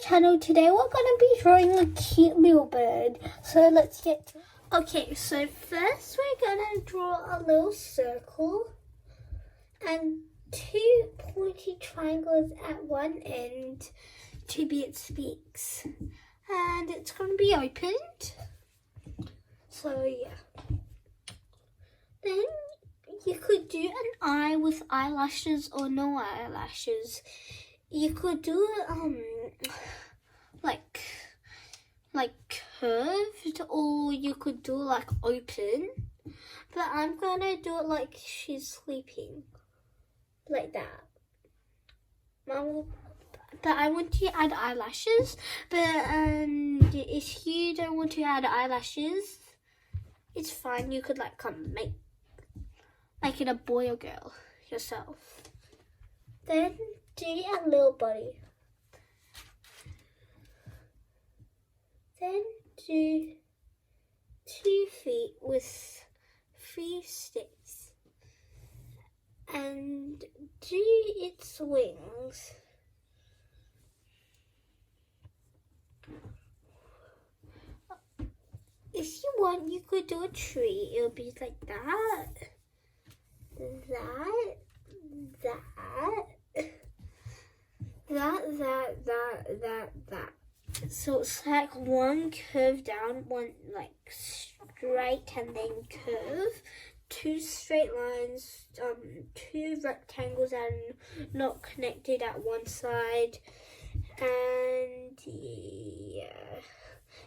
channel. Today we're gonna be drawing a cute little bird. So let's get to it. Okay, so first we're gonna draw a little circle and two pointy triangles at one end to be its beaks. And it's gonna be opened. So yeah. Then you could do an eye with eyelashes or no eyelashes. You could do like curved, or you could do like open. But I'm gonna do it like she's sleeping, like that. But I want to add eyelashes. But if you don't want to add eyelashes, it's fine. You could like make it a boy or girl yourself. Then do a little body. Then do 2 feet with 3 sticks. And do its wings. If you want, you could do a tree. It'll be like that. That. So it's like one curve down, one like straight and then curve. 2 straight lines, 2 rectangles and not connected at one side. And yeah.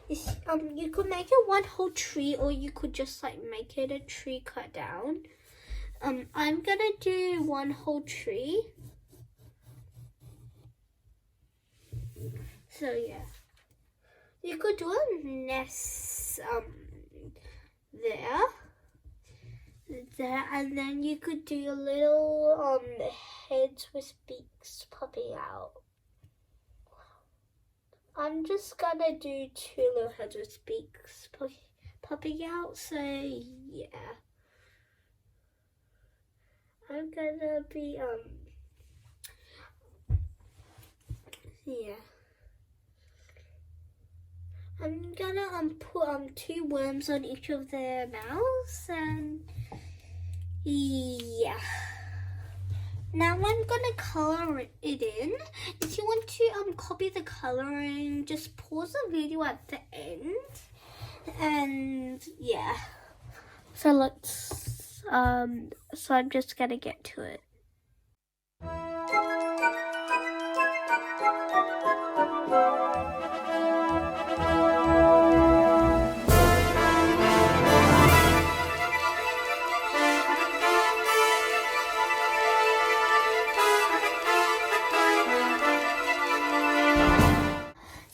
You could make it one whole tree, or you could just like make it a tree cut down. I'm gonna do one whole tree. So yeah, you could do a nest there, and then you could do a little heads with beaks popping out. I'm just gonna do 2 little heads with beaks popping out. So yeah. I'm gonna be, yeah. I'm gonna put 2 worms on each of their mouths, and yeah. Now I'm gonna color it in. If you want to copy the coloring, just pause the video at the end, and yeah. So let's so I'm just gonna get to it.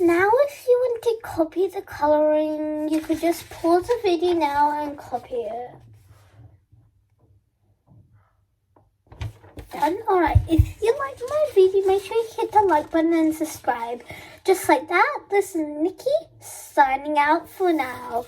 Now if you want to copy the coloring, you could just pause the video now and copy it. Done? Alright, if you like my video, make sure you hit the like button and subscribe. Just like that, this is Nikki signing out for now.